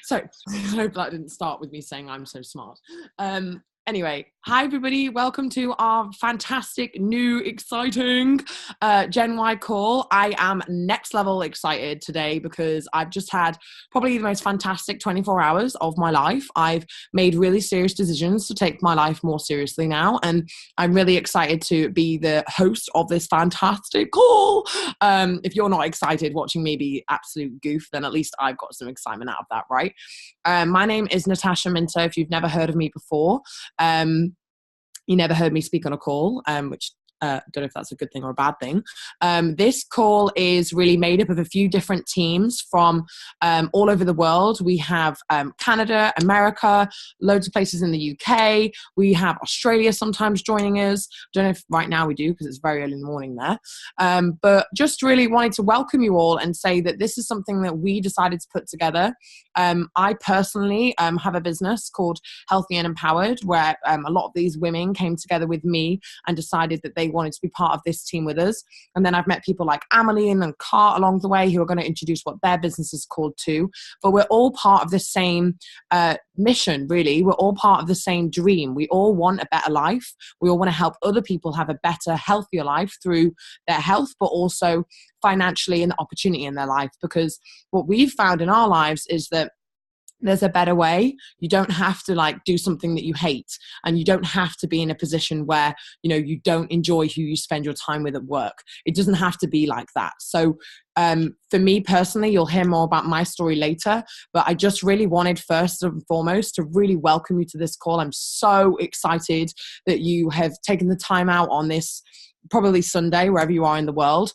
So I hope that didn't start with me saying I'm so smart. Anyway, hi everybody. Welcome to our fantastic, new, exciting Gen Y call. I am next level excited today because I've just had probably the most fantastic 24 hours of my life. I've made really serious decisions to take my life more seriously now, and I'm really excited to be the host of this fantastic call. If you're not excited watching me be absolute goof, then at least I've got some excitement out of that, right? My name is Natasha Minter. If you've never heard of me before, you never heard me speak on a call, which don't know if that's a good thing or a bad thing. This call is really made up of a few different teams from all over the world. We have Canada, America, loads of places in the UK. We have Australia sometimes joining us. Don't know if right now we do because it's very early in the morning there. But just really wanted to welcome you all and say that this is something that we decided to put together. I personally have a business called Healthy and Empowered, where a lot of these women came together with me and decided that they wanted to be part of this team with us. And then I've met people like Ameline and Cart along the way who are going to introduce what their business is called too. But we're all part of the same mission, really. We're all part of the same dream. We all want a better life. We all want to help other people have a better, healthier life through their health, but also financially and the opportunity in their life. Because what we've found in our lives is that there's a better way. You don't have to do something that you hate, and you don't have to be in a position where, you don't enjoy who you spend your time with at work. It doesn't have to be like that. So for me personally, you'll hear more about my story later, but I just really wanted first and foremost to really welcome you to this call. I'm so excited that you have taken the time out on this probably Sunday, wherever you are in the world,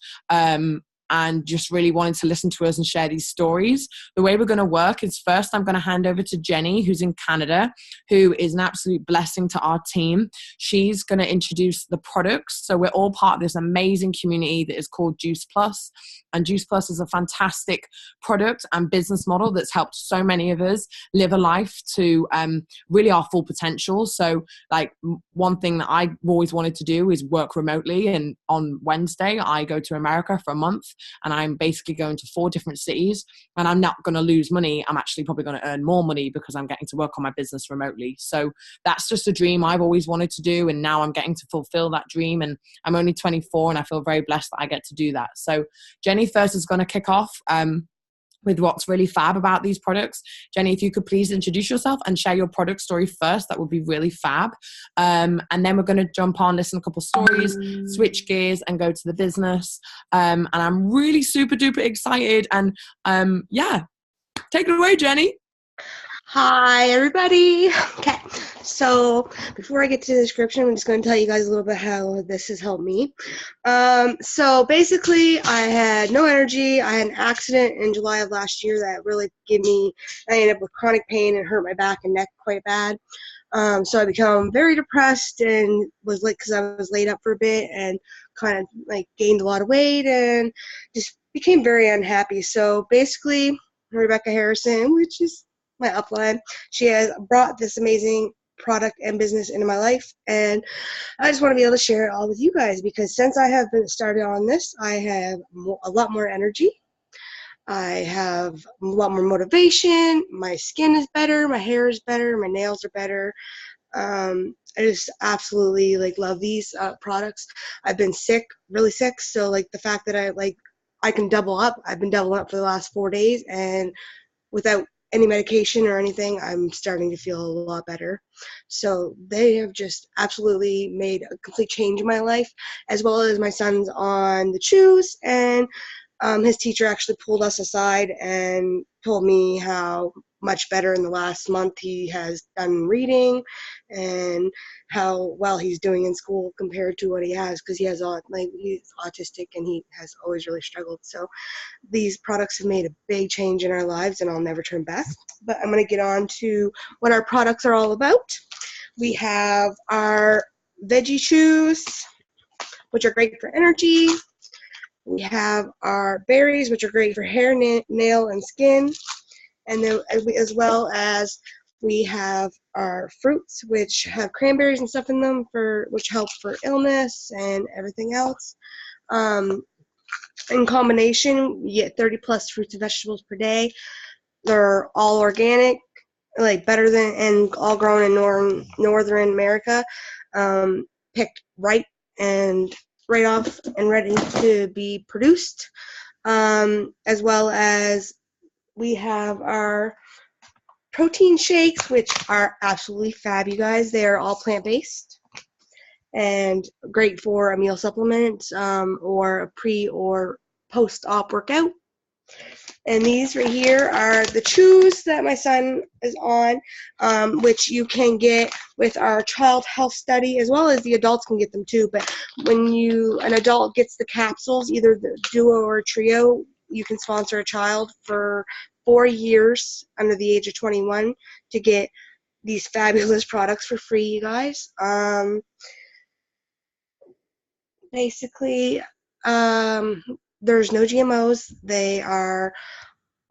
and just really wanted to listen to us and share these stories. The way we're going to work is first I'm going to hand over to Jenny, who's in Canada, who is an absolute blessing to our team. She's going to introduce the products. So we're all part of this amazing community that is called Juice Plus. And Juice Plus is a fantastic product and business model that's helped so many of us live a life to really our full potential. So one thing that I always wanted to do is work remotely. And on Wednesday, I go to America for a month. And I'm basically going to 4 different cities, and I'm not going to lose money. I'm actually probably going to earn more money because I'm getting to work on my business remotely. So that's just a dream I've always wanted to do. And now I'm getting to fulfill that dream. And I'm only 24 and I feel very blessed that I get to do that. So Jenny first is going to kick off with what's really fab about these products. Jenny, if you could please introduce yourself and share your product story first, that would be really fab. And then we're going to jump on, listen to a couple of stories, switch gears and go to the business. And I'm really super duper excited. And yeah, take it away, Jenny. Hi, everybody. Okay, so before I get to the description, I'm just going to tell you guys a little bit how this has helped me. So basically, I had no energy. I had an accident in July of last year that really I ended up with chronic pain and hurt my back and neck quite bad. So I become very depressed and was because I was laid up for a bit and kind of gained a lot of weight and just became very unhappy. So basically, Rebecca Harrison, which is my upline, she has brought this amazing product and business into my life, and I just want to be able to share it all with you guys because since I have been started on this, I have a lot more energy. I have a lot more motivation. My skin is better. My hair is better. My nails are better. I just absolutely love these products. I've been sick, really sick. So the fact that I can double up. I've been doubling up for the last 4 days, and without any medication or anything, I'm starting to feel a lot better. So they have just absolutely made a complete change in my life, as well as my son's on the chews, and his teacher actually pulled us aside and told me how much better in the last month he has done reading and how well he's doing in school compared to what he has, because he's autistic and he has always really struggled. So these products have made a big change in our lives, and I'll never turn back. But I'm going to get on to what our products are all about. We have our veggie chews, which are great for energy. We have our berries, which are great for hair, nail, and skin. And then as well as we have our fruits, which have cranberries and stuff in them which help for illness and everything else. In combination, you get 30 plus fruits and vegetables per day. They're all organic, like better than, and all grown in Northern America, picked right and right off and ready to be produced. As well as we have our protein shakes, which are absolutely fab, you guys. They are all plant-based and great for a meal supplement or a pre or post-op workout. And these right here are the chews that my son is on, which you can get with our child health study, as well as the adults can get them too. But when an adult gets the capsules, either the duo or trio, you can sponsor a child for 4 years under the age of 21 to get these fabulous products for free, you guys. Basically, there's no GMOs. They are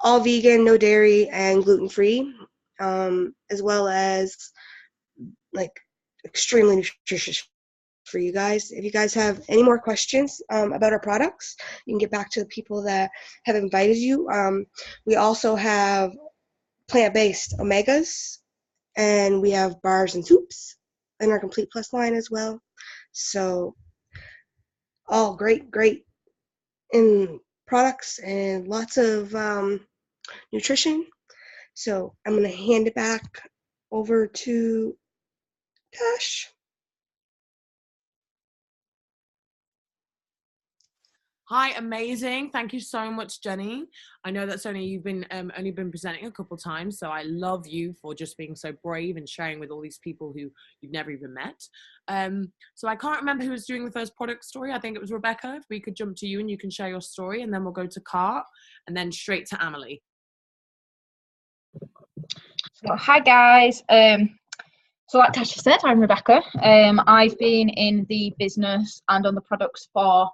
all vegan, no dairy, and gluten-free, as well as like extremely nutritious for you guys. If you guys have any more questions about our products, you can get back to the people that have invited you. We also have plant-based omegas, and we have bars and soups in our Complete Plus line as well. So all great in products and lots of nutrition. So I'm going to hand it back over to Tash. Hi, amazing. Thank you so much, Jenny. I know that's you've been only been presenting a couple times, so I love you for just being so brave and sharing with all these people who you've never even met. So I can't remember who was doing the first product story. I think it was Rebecca. If we could jump to you and you can share your story, and then we'll go to Cart and then straight to Amelie. So, hi guys. So like Tasha said, I'm Rebecca. I've been in the business and on the products for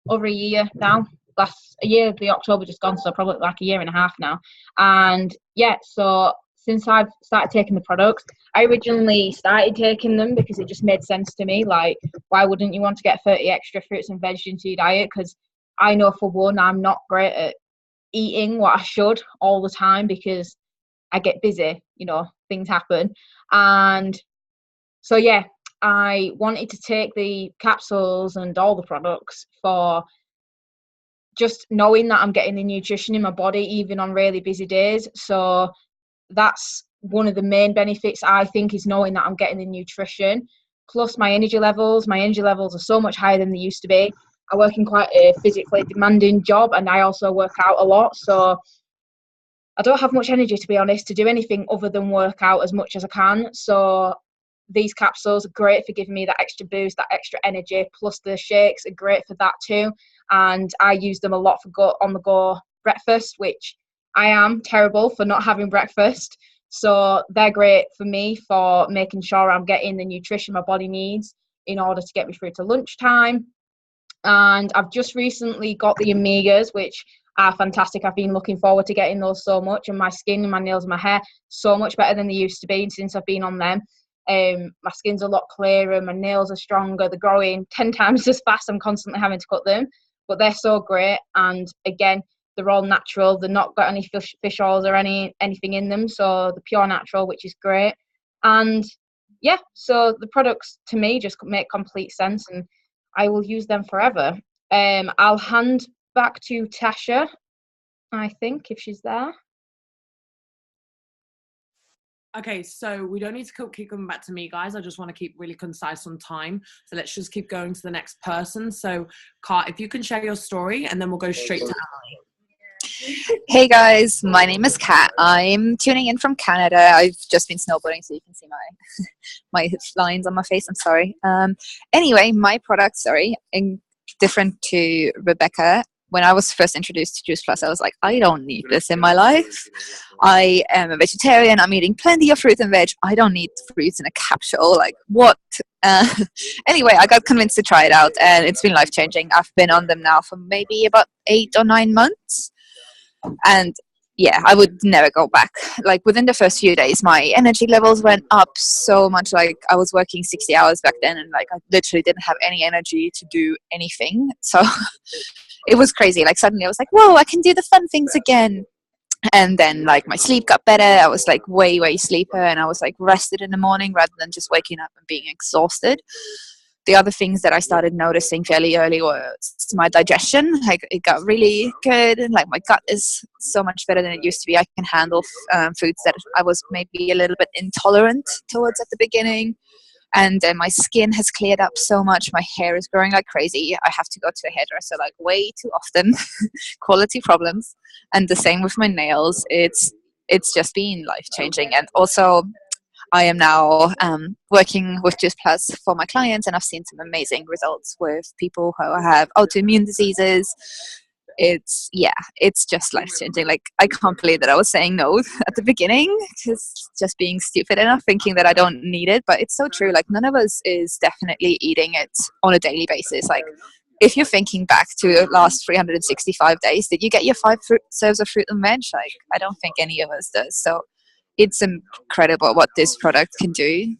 over a year now. The October just gone, so probably like a year and a half now. And yeah, so since I've started taking the products, I originally started taking them because it just made sense to me. Like, why wouldn't you want to get 30 extra fruits and veg into your diet? Because I know for one, I'm not great at eating what I should all the time because I get busy, things happen. And so, yeah, I wanted to take the capsules and all the products for just knowing that I'm getting the nutrition in my body, even on really busy days. So that's one of the main benefits, I think, is knowing that I'm getting the nutrition. Plus my energy levels. My energy levels are so much higher than they used to be. I work in quite a physically demanding job, and I also work out a lot. So I don't have much energy, to be honest, to do anything other than work out as much as I can. So these capsules are great for giving me that extra boost, that extra energy, plus the shakes are great for that too. And I use them a lot for on-the-go breakfast, which I am terrible for not having breakfast. So they're great for me for making sure I'm getting the nutrition my body needs in order to get me through to lunchtime. And I've just recently got the Omegas, which are fantastic. I've been looking forward to getting those so much, and my skin and my nails and my hair so much better than they used to be since I've been on them. My skin's a lot clearer, my nails are stronger, they're growing 10 times as fast. I'm constantly having to cut them, but they're so great. And again, they're all natural. They're not got any fish oils or anything in them, so they're pure natural, which is great. And yeah, so the products to me just make complete sense, and I will use them forever. I'll hand back to Tasha, I think, if she's there. Okay, so we don't need to keep coming back to me, guys. I just want to keep really concise on time. So let's just keep going to the next person. So, Kat, if you can share your story, and then we'll go straight to Amelie. Hey guys, my name is Kat. I'm tuning in from Canada. I've just been snowboarding, so you can see my lines on my face. I'm sorry. Anyway, my product, different to Rebecca. When I was first introduced to Juice Plus, I was like, I don't need this in my life. I am a vegetarian. I'm eating plenty of fruit and veg. I don't need fruits in a capsule. Like, what? Anyway, I got convinced to try it out, and it's been life-changing. I've been on them now for maybe about 8 or 9 months. And yeah, I would never go back. Like within the first few days, my energy levels went up so much. Like I was working 60 hours back then, and like I literally didn't have any energy to do anything. So it was crazy. Like suddenly I was like, whoa, I can do the fun things again. And then like my sleep got better. I was like way sleeper, and I was like rested in the morning rather than just waking up and being exhausted. The other things that I started noticing fairly early was my digestion. Like it got really good, and like my gut is so much better than it used to be. I can handle foods that I was maybe a little bit intolerant towards at the beginning. And then my skin has cleared up so much. My hair is growing like crazy. I have to go to a hairdresser like way too often. Quality problems. And the same with my nails. It's just been life changing. And also I am now working with Juice Plus for my clients, and I've seen some amazing results with people who have autoimmune diseases. It's just life changing. Like I can't believe that I was saying no at the beginning, because just being stupid enough, thinking that I don't need it. But it's so true. Like none of us is definitely eating it on a daily basis. Like if you're thinking back to the last 365 days, did you get your 5 serves of fruit and veg? Like I don't think any of us does. So it's incredible what this product can do.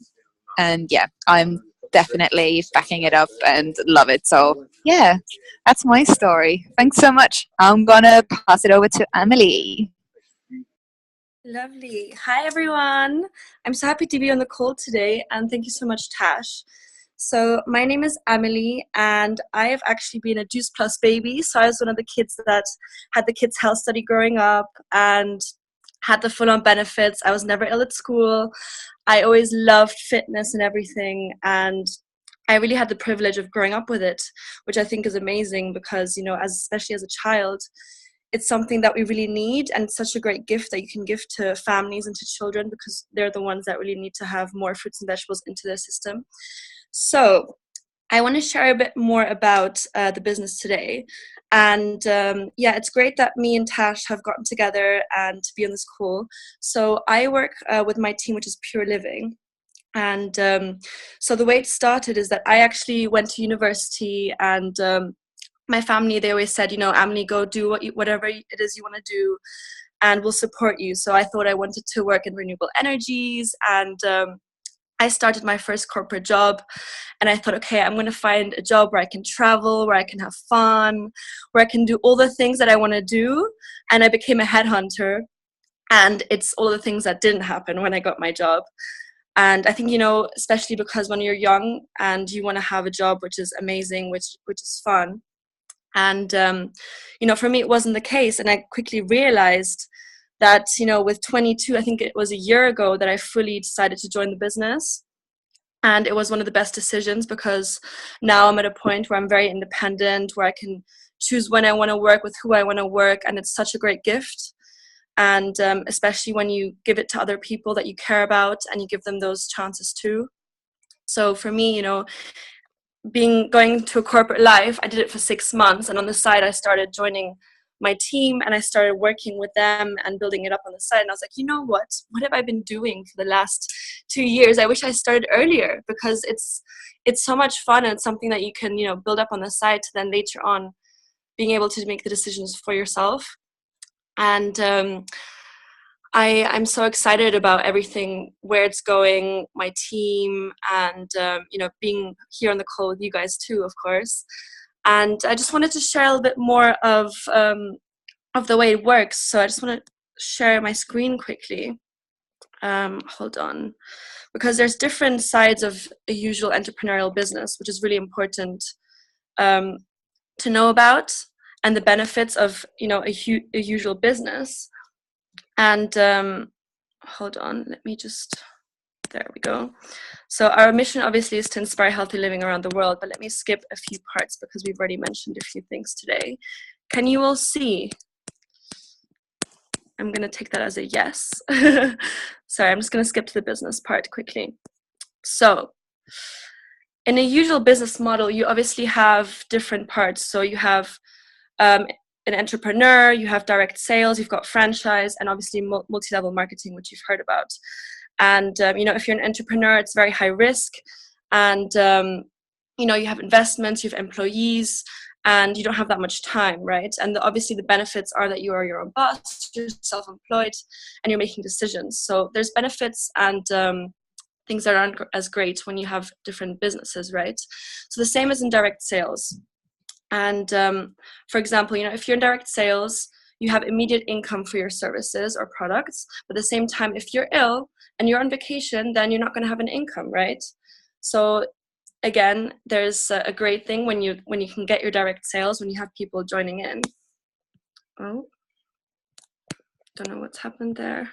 And yeah, I'm definitely backing it up and love it. So yeah, that's my story. Thanks so much. I'm gonna pass it over to Emily. Lovely. Hi, everyone. I'm so happy to be on the call today, and thank you so much, Tash. So my name is Emily, and I have actually been a Juice Plus baby. So I was one of the kids that had the Kids Health Study growing up and had the full-on benefits. I was never ill at school. I always loved fitness and everything, and I really had the privilege of growing up with it, which I think is amazing because, you know, especially as a child, it's something that we really need, and it's such a great gift that you can give to families and to children because they're the ones that really need to have more fruits and vegetables into their system. So I want to share a bit more about the business today. And yeah, it's great that me and Tash have gotten together and to be on this call. So I work with my team, which is Pure Living. And so the way it started is that I actually went to university, and my family, they always said, you know, Emily, go do whatever it is you want to do, and we'll support you. So I thought I wanted to work in renewable energies, and I started my first corporate job, and I thought, okay, I'm going to find a job where I can travel, where I can have fun, where I can do all the things that I want to do. And I became a headhunter, and it's all the things that didn't happen when I got my job. And I think, you know, especially because when you're young and you want to have a job which is amazing, which is fun. And, you know, for me, it wasn't the case. And I quickly realized that, you know, with 22, I think it was a year ago that I fully decided to join the business. And it was one of the best decisions because now I'm at a point where I'm very independent, where I can choose when I want to work, with who I want to work. And it's such a great gift. And especially when you give it to other people that you care about and you give them those chances too. So for me, you know, going to a corporate life, I did it for 6 months. And on the side, I started joining my team and I started working with them and building it up on the side. And I was like, you know what have I been doing for the last 2 years? I wish I started earlier because it's so much fun, and it's something that you can, you know, build up on the side to then later on being able to make the decisions for yourself. And I'm so excited about everything, where it's going, my team, and you know, being here on the call with you guys too, of course. And I just wanted to share a little bit more of the way it works. So I just want to share my screen quickly. Hold on, because there's different sides of a usual entrepreneurial business, which is really important to know about, and the benefits of, you know, a usual business. And hold on, let me just, there we go. So our mission obviously is to inspire healthy living around the world, but let me skip a few parts because we've already mentioned a few things today. Can you all see? I'm going to take that as a yes. Sorry, I'm just going to skip to the business part quickly. So in a usual business model, you obviously have different parts. So you have an entrepreneur, you have direct sales, you've got franchise, and obviously multi-level marketing, which you've heard about. And, you know, if you're an entrepreneur, it's very high risk. And, you know, you have investments, you have employees, and you don't have that much time, right? And obviously the benefits are that you are your own boss, you're self-employed, and you're making decisions. So there's benefits and things that aren't as great when you have different businesses, right? So the same as in direct sales. And for example, if you're in direct sales, you have immediate income for your services or products. But at the same time, if you're ill and you're on vacation, then you're not going to have an income, right? So again, there's a great thing when you can get your direct sales, when you have people joining in. Oh, don't know what's happened there.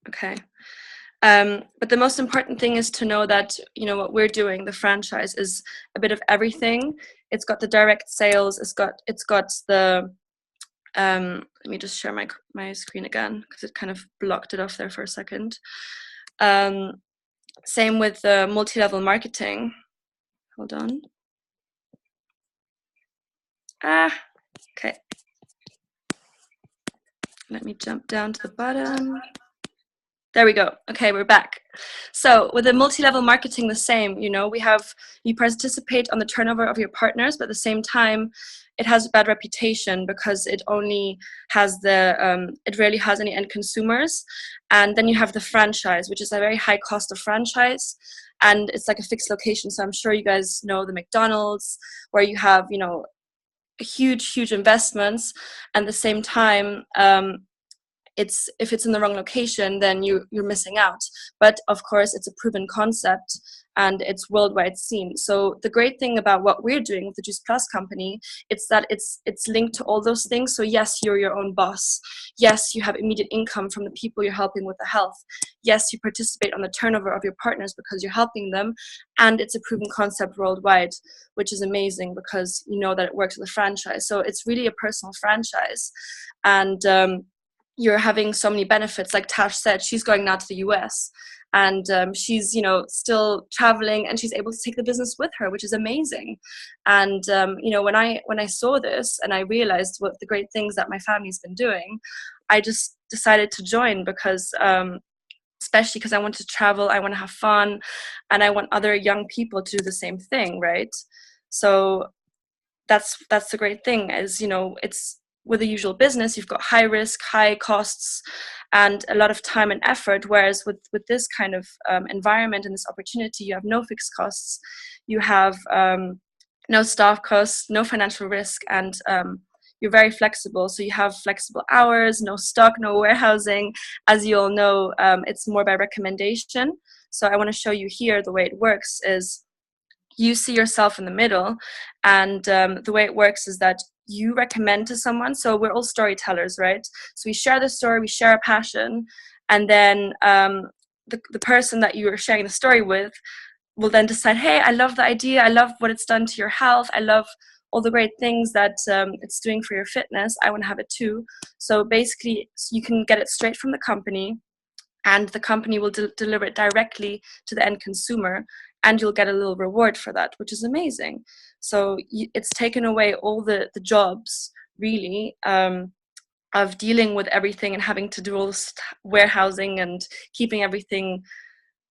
Okay. But the most important thing is to know that, what we're doing, the franchise, is a bit of everything. It's got the direct sales, it's got the, let me just share my screen again, because it kind of blocked it off there for a second. Same with the multi-level marketing. Hold on. Okay. Let me jump down to the bottom. There we go. Okay, we're back. So with the multi-level marketing, the same, you participate on the turnover of your partners, but at the same time, it has a bad reputation because it only has it rarely has any end consumers. And then you have the franchise, which is a very high cost of franchise. And it's like a fixed location. So I'm sure you guys know the McDonald's, where you have, huge investments. And at the same time, if it's in the wrong location, then you're missing out. But of course, it's a proven concept and it's worldwide seen. So the great thing about what we're doing with the Juice Plus company, it's that it's linked to all those things. So yes, you're your own boss. Yes, you have immediate income from the people you're helping with the health. Yes, you participate on the turnover of your partners because you're helping them. And it's a proven concept worldwide, which is amazing because you know that it works with a franchise. So it's really a personal franchise. And you're having so many benefits. Like Tash said, she's going now to the US and she's, still traveling and she's able to take the business with her, which is amazing. And, when I saw this and I realized what the great things that my family's been doing, I just decided to join because, especially because I want to travel, I want to have fun, and I want other young people to do the same thing, right? So that's the great thing is, it's, with the usual business, you've got high risk, high costs, and a lot of time and effort. Whereas with this kind of environment and this opportunity, you have no fixed costs, you have no staff costs, no financial risk, and you're very flexible. So you have flexible hours, no stock, no warehousing. As you all know, it's more by recommendation. So I want to show you here the way it works is you see yourself in the middle, and the way it works is that you recommend to someone. So we're all storytellers, right? So we share the story, we share a passion, and then the person that you are sharing the story with will then decide, hey, I love the idea, I love what it's done to your health, I love all the great things that it's doing for your fitness, I want to have it too. So basically, you can get it straight from the company, and the company will deliver it directly to the end consumer, and you'll get a little reward for that, which is amazing. So it's taken away all the jobs, really, of dealing with everything and having to do all this warehousing and keeping everything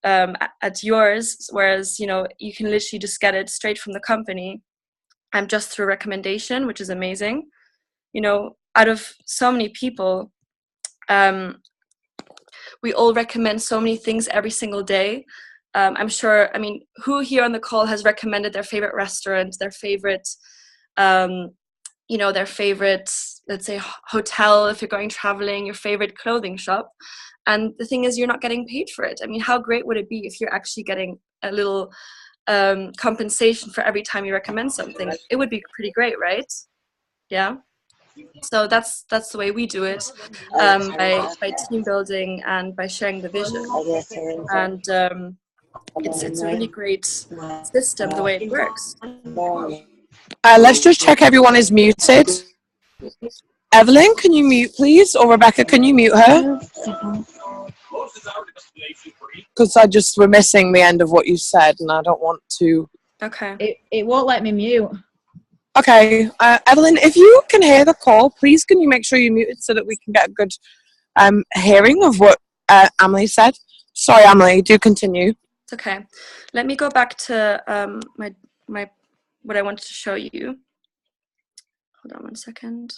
at yours, whereas, you can literally just get it straight from the company and just through recommendation, which is amazing. Out of so many people, we all recommend so many things every single day. I'm sure, who here on the call has recommended their favorite restaurant, their favorite, their favorite, let's say, hotel, if you're going traveling, your favorite clothing shop. And the thing is, you're not getting paid for it. How great would it be if you're actually getting a little compensation for every time you recommend something? It would be pretty great, right? Yeah. So that's the way we do it, by team building and by sharing the vision. And it's a really great system, the way it works. Let's just check everyone is muted. Evelyn, can you mute, please? Or Rebecca, can you mute her? Because we're missing the end of what you said, and I don't want to. Okay. It won't let me mute. Okay. Evelyn, if you can hear the call, please can you make sure you're muted so that we can get a good hearing of what Amelie said? Sorry, Amelie, do continue. It's okay. Let me go back to my what I wanted to show you. Hold on one second.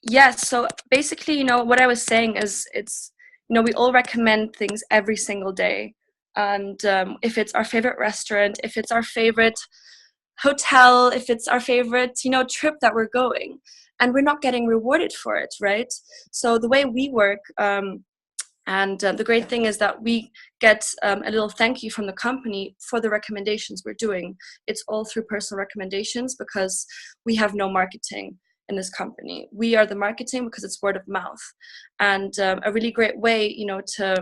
Yeah, so basically, you know, what I was saying is it's, you know, we all recommend things every single day. And if it's our favorite restaurant, if it's our favorite hotel, if it's our favorite, you know, trip that we're going, and we're not getting rewarded for it, right? So the way we work, and the great thing is that we get a little thank you from the company for the recommendations we're doing. It's all through personal recommendations because we have no marketing in this company. We are the marketing because it's word of mouth. And a really great way, you know, to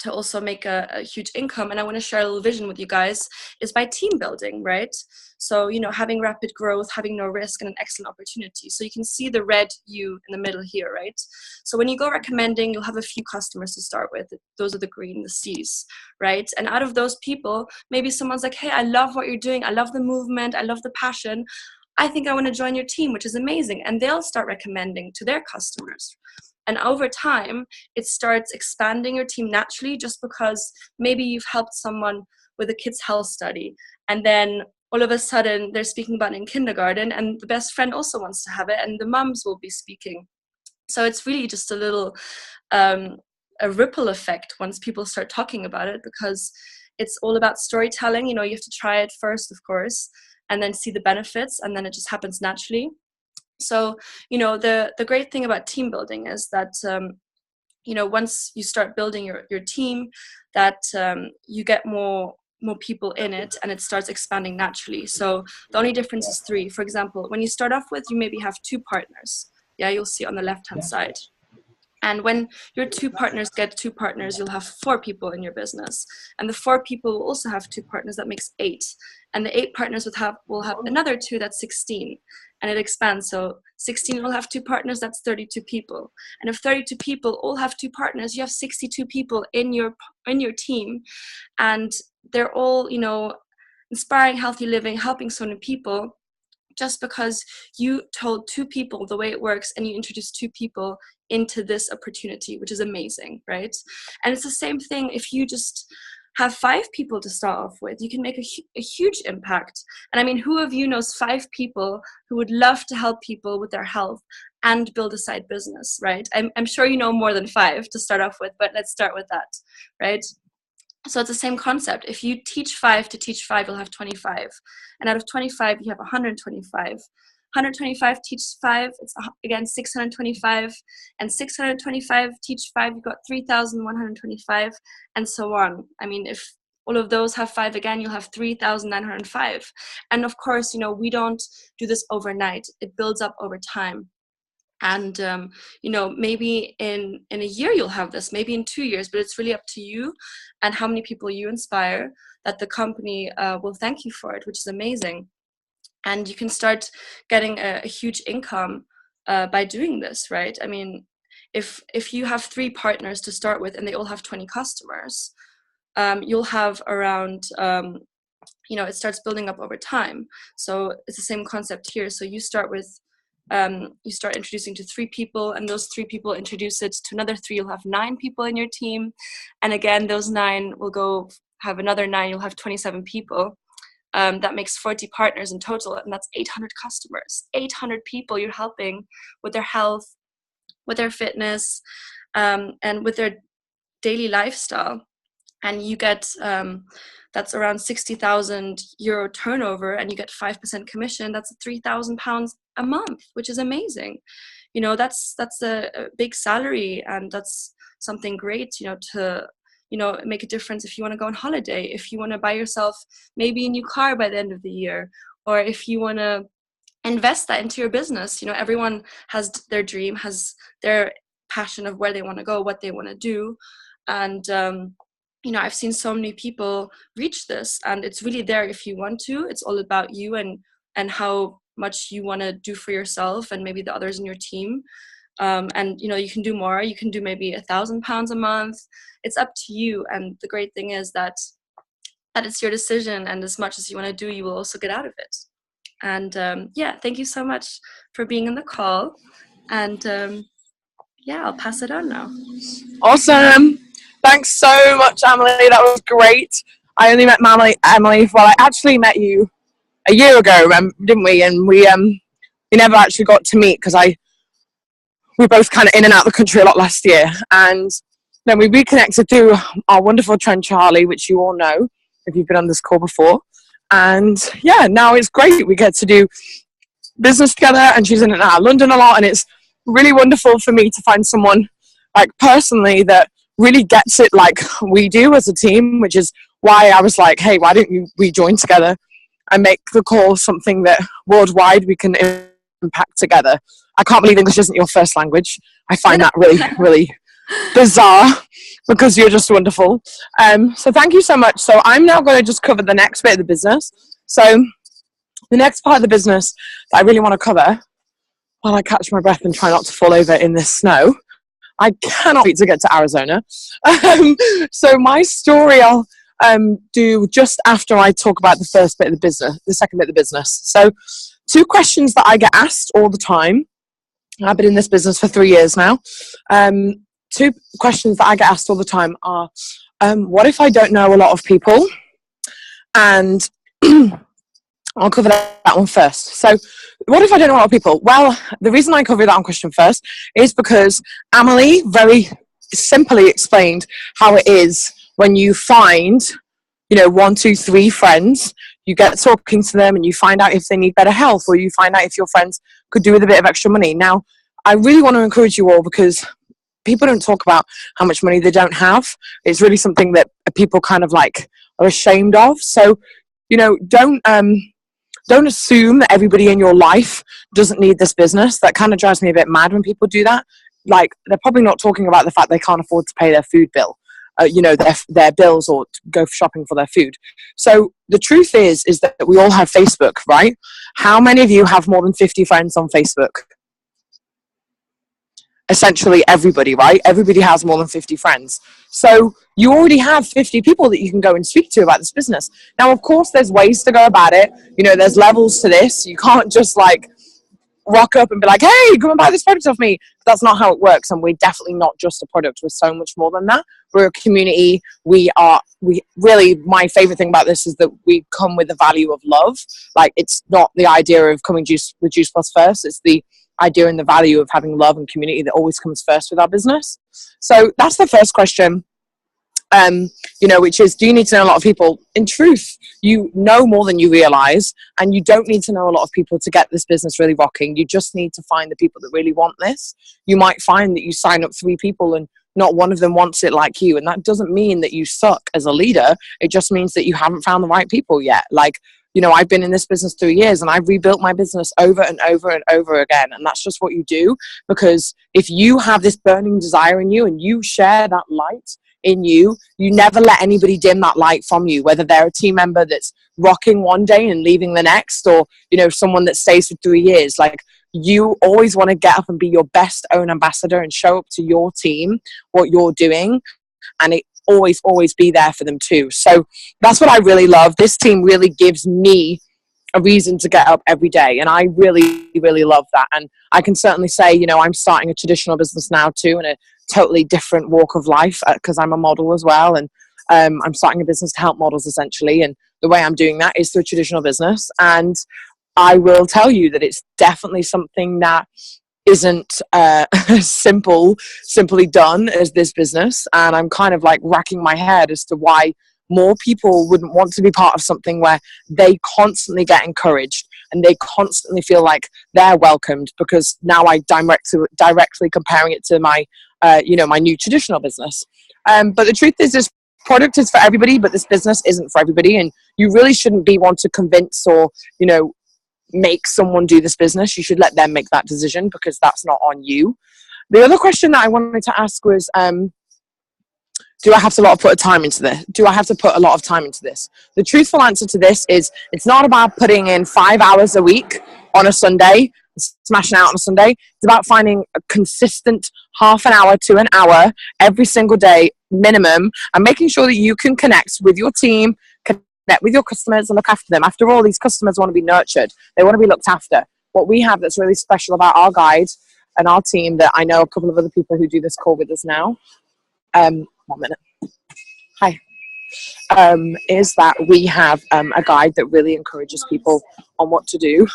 also make a huge income, and I want to share a little vision with you guys, is by team building, right? So, you know, having rapid growth, having no risk, and an excellent opportunity. So you can see the red U in the middle here, right? So when you go recommending, you'll have a few customers to start with. Those are the green, the C's, right? And out of those people, maybe someone's like, hey, I love what you're doing. I love the movement. I love the passion. I think I want to join your team, which is amazing. And they'll start recommending to their customers. And over time, it starts expanding your team naturally, just because maybe you've helped someone with a kids' health study. And then all of a sudden, they're speaking about it in kindergarten, and the best friend also wants to have it, and the mums will be speaking. So it's really just a little a ripple effect once people start talking about it, because it's all about storytelling. You know, you have to try it first, of course, and then see the benefits, and then it just happens naturally. So, you know, the great thing about team building is that, you know, once you start building your team, that you get more people in it, and it starts expanding naturally. So the only difference is 3. For example, when you start off with, you maybe have 2 partners. Yeah, you'll see on the left-hand side. And when your 2 partners get 2 partners, you'll have 4 people in your business. And the 4 people will also have 2 partners. That makes 8. And the 8 partners will have another 2, that's 16. And it expands. So 16 will have 2 partners, that's 32 people. And if 32 people all have 2 partners, you have 62 people in your team. And they're all, you know, inspiring healthy living, helping so many people, just because you told 2 people the way it works, and you introduced 2 people into this opportunity, which is amazing, right? And it's the same thing if you just have 5 people to start off with. You can make a huge impact. And I mean, who of you knows 5 people who would love to help people with their health and build a side business, right? I'm sure you know more than 5 to start off with, but let's start with that, right? So it's the same concept. If you teach 5 to teach 5, you'll have 25. And out of 25, you have 125. 125 teach 5, it's again 625. And 625 teach 5, you've got 3,125, and so on. I mean, if all of those have 5 again, you'll have 3,905. And of course, you know, we don't do this overnight. It builds up over time. And you know, maybe in a year you'll have this, maybe in 2 years, but it's really up to you and how many people you inspire, that the company will thank you for it, which is amazing. And you can start getting a huge income by doing this, right? I mean, if you have 3 partners to start with and they all have 20 customers, you'll have around you know, it starts building up over time. So it's the same concept here. So you start with you start introducing to 3 people, and those 3 people introduce it to another 3. You'll have 9 people in your team, and again those 9 will go have another 9. You'll have 27 people. That makes 40 partners in total, and that's 800 customers. 800 people you're helping with their health, with their fitness, and with their daily lifestyle. And you get that's around 60,000 euro turnover, and you get 5% commission. That's £3,000 a month, which is amazing. You know, that's a big salary, and that's something great, you know, to, you know, make a difference if you want to go on holiday, if you want to buy yourself maybe a new car by the end of the year, or if you want to invest that into your business. You know, everyone has their dream, has their passion of where they want to go, what they want to do. And you know, I've seen so many people reach this, and it's really there if you want to. It's all about you and how much you want to do for yourself and maybe the others in your team. And you know, you can do more. You can do maybe £1,000 a month. It's up to you. And the great thing is that it's your decision, and as much as you want to do, you will also get out of it. And yeah, thank you so much for being on the call. And yeah, I'll pass it on now. Awesome. Thanks so much, Emily. That was great. I only met Emily. Well, I actually met you a year ago, didn't we? And we never actually got to meet because we were both kind of in and out of the country a lot last year. And then we reconnected through our wonderful friend Charlie, which you all know if you've been on this call before. And yeah, now it's great. We get to do business together, and she's in and out of London a lot, and it's really wonderful for me to find someone like personally that really gets it like we do as a team, which is why I was like, hey, why don't we join together and make the call something that worldwide we can impact together. I can't believe English isn't your first language. I find that really, really bizarre because you're just wonderful. So thank you so much. So I'm now going to just cover the next bit of the business. So the next part of the business that I really want to cover while I catch my breath and try not to fall over in this snow. I cannot wait to get to Arizona. So my story I'll do just after I talk about the first bit of the business, the second bit of the business. So 2 questions that I get asked all the time. I've been in this business for 3 years now. 2 questions that I get asked all the time are, what if I don't know a lot of people? And I'll cover that one first. So what if I don't know a lot of people? Well, the reason I cover that one question first is because Emily very simply explained how it is when you find, 1, 2, 3 friends, you get talking to them and you find out if they need better health, or you find out if your friends could do with a bit of extra money. Now, I really want to encourage you all because people don't talk about how much money they don't have. It's really something that people kind of like are ashamed of. So, don't assume that everybody in your life doesn't need this business. That kind of drives me a bit mad when people do that. Like, they're probably not talking about the fact they can't afford to pay their food bill, their bills, or to go shopping for their food. So the truth is that we all have Facebook, right? How many of you have more than 50 friends on Facebook? Essentially everybody, right? Everybody has more than 50 friends. So you already have 50 people that you can go and speak to about this business. Now, of course, there's ways to go about it. There's levels to this. You can't just like rock up and be like, hey, come and buy this product off me. That's not how it works. And we're definitely not just a product. We're so much more than that. We're a community. We really, my favorite thing about this is that we come with the value of love. Like, it's not the idea of coming with Juice Plus first. It's the idea and the value of having love and community that always comes first with our business. So that's the first question, which is, do you need to know a lot of people? In truth, you know more than you realize, and you don't need to know a lot of people to get this business really rocking. You just need to find the people that really want this. You might find that you sign up 3 people and not one of them wants it like you, and that doesn't mean that you suck as a leader. It just means that you haven't found the right people yet. Like, I've been in this business 3 years and I've rebuilt my business over and over and over again. And that's just what you do, because if you have this burning desire in you and you share that light in you, you never let anybody dim that light from you, whether they're a team member that's rocking one day and leaving the next, or, someone that stays for 3 years. Like, you always want to get up and be your best own ambassador and show up to your team what you're doing. And it always be there for them too. So that's what I really love. This team really gives me a reason to get up every day, and I really, really love that. And I can certainly say, I'm starting a traditional business now too, in a totally different walk of life, because I'm a model as well, and I'm starting a business to help models essentially, and the way I'm doing that is through a traditional business. And I will tell you that it's definitely something that isn't simply done as this business. And I'm kind of like racking my head as to why more people wouldn't want to be part of something where they constantly get encouraged and they constantly feel like they're welcomed, because now I directly comparing it to my my new traditional business. But the truth is, this product is for everybody, but this business isn't for everybody, and you really shouldn't be one to convince or make someone do this business. You should let them make that decision, because that's not on you. The other question that I wanted to ask was, do I have to put a time into this? Do I have to put a lot of time into this? The truthful answer to this is, it's not about putting in 5 hours a week on a Sunday, smashing out on a Sunday. It's about finding a consistent half an hour to an hour every single day minimum, and making sure that you can connect with your team, connect with your customers and look after them. After all, these customers want to be nurtured. They want to be looked after. What we have that's really special about our guide and our team, that I know a couple of other people who do this call with us now, 1 minute. Hi. Is that we have a guide that really encourages people on what to do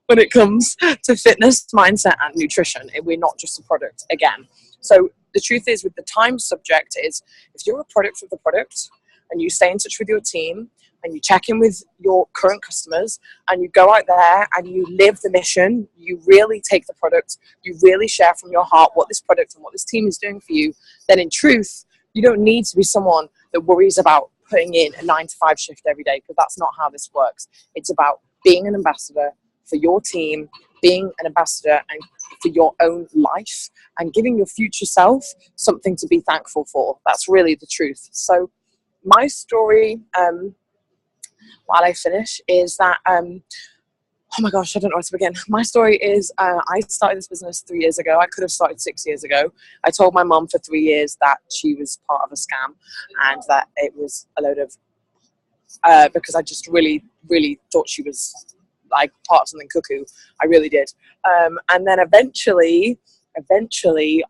when it comes to fitness, mindset, and nutrition. We're not just a product again. So the truth is, with the time subject, is if you're a product of the product and you stay in touch with your team and you check in with your current customers and you go out there and you live the mission, you really take the product, you really share from your heart what this product and what this team is doing for you, then in truth, you don't need to be someone that worries about putting in a 9-to-5 shift every day, because that's not how this works. It's about being an ambassador for your team, being an ambassador and for your own life, and giving your future self something to be thankful for. That's really the truth. So my story, while I finish, is that oh my gosh, I don't know where to begin. My story is I started this business 3 years ago. I could have started 6 years ago. I told my mum for 3 years that she was part of a scam and that it was a load of, because I just really, really thought she was like part of something cuckoo. I really did. And then eventually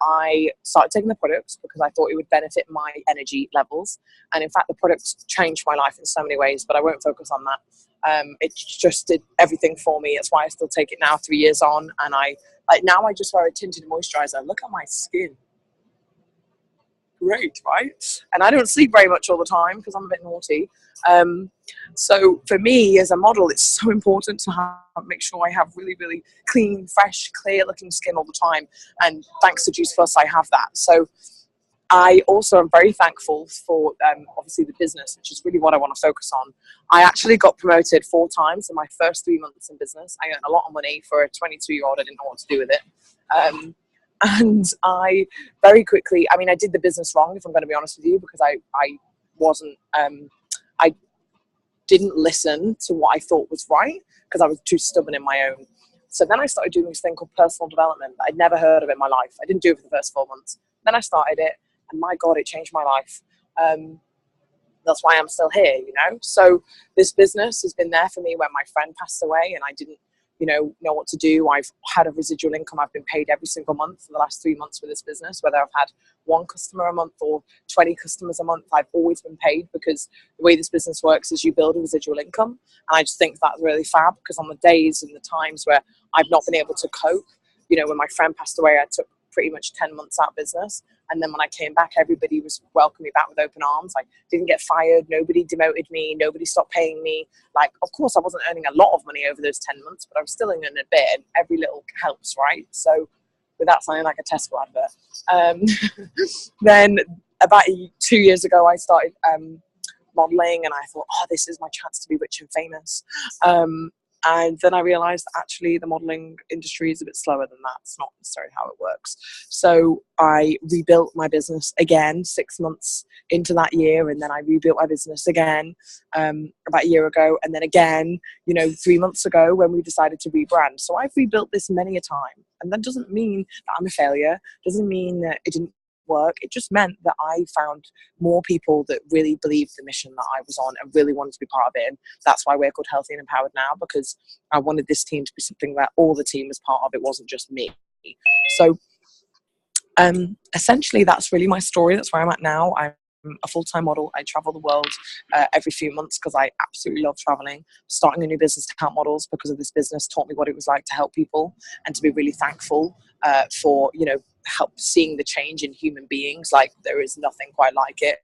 I started taking the products because I thought it would benefit my energy levels. And in fact, the products changed my life in so many ways, but I won't focus on that. It just did everything for me. That's why I still take it now, 3 years on. And now I just wear a tinted moisturizer. Look at my skin. Great, right? And I don't sleep very much all the time because I'm a bit naughty. So for me as a model, it's so important to make sure I have really, really clean, fresh, clear looking skin all the time. And thanks to Juice Plus, I have that. So I also am very thankful for obviously the business, which is really what I want to focus on. I actually got promoted 4 times in my first 3 months in business. I earned a lot of money for a 22-year-old. I didn't know what to do with it. And I very quickly, I mean, I did the business wrong, if I'm going to be honest with you, because I wasn't, I didn't listen to what I thought was right because I was too stubborn in my own. So then I started doing this thing called personal development. I'd never heard of it in my life. I didn't do it for the first 4 months. Then I started it, and my God, it changed my life. That's why I'm still here, you know? So this business has been there for me when my friend passed away and I didn't, know what to do. I've had a residual income. I've been paid every single month for the last 3 months with this business, whether I've had 1 customer a month or 20 customers a month. I've always been paid because the way this business works is you build a residual income. And I just think that's really fab, because on the days and the times where I've not been able to cope, when my friend passed away, I took pretty much 10 months out of business. And then when I came back, everybody was welcoming me back with open arms. I didn't get fired. Nobody demoted me. Nobody stopped paying me. Like, of course, I wasn't earning a lot of money over those 10 months, but I was still earning a bit, and every little helps, right? So without sounding like a Tesco advert. Then about 2 years ago, I started modeling, and I thought, this is my chance to be rich and famous. And then I realized that actually the modeling industry is a bit slower than that. It's not necessarily how it works. So I rebuilt my business again 6 months into that year. And then I rebuilt my business again about a year ago. And then again, 3 months ago when we decided to rebrand. So I've rebuilt this many a time. And that doesn't mean that I'm a failure. Doesn't mean that it didn't work. It just meant that I found more people that really believed the mission that I was on and really wanted to be part of it. And that's why we're called Healthy and Empowered now, because I wanted this team to be something that all the team was part of. It wasn't just me. So essentially that's really my story. That's where I'm at now. I'm a full-time model. I travel the world every few months because I absolutely love traveling. Starting a new business to help models because of this business taught me what it was like to help people and to be really thankful for help seeing the change in human beings. Like, there is nothing quite like it.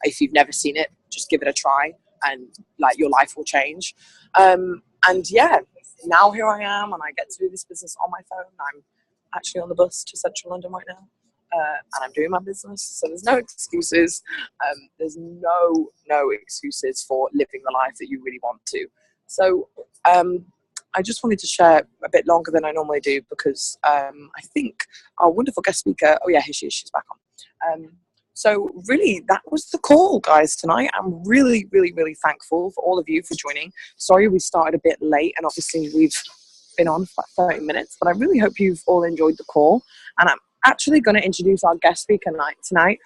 If you've never seen it, just give it a try, and like your life will change. And yeah, now here I am, and I get to do this business on my phone. I'm actually on the bus to Central London right now. And I'm doing my business, so there's no excuses. There's no excuses for living the life that you really want to. So I just wanted to share a bit longer than I normally do because I think our wonderful guest speaker, here she is, she's back on. So really, that was the call, guys, tonight. I'm really, really, really thankful for all of you for joining. Sorry we started a bit late, and obviously we've been on for about 30 minutes, but I really hope you've all enjoyed the call. And I'm actually going to introduce our guest speaker tonight.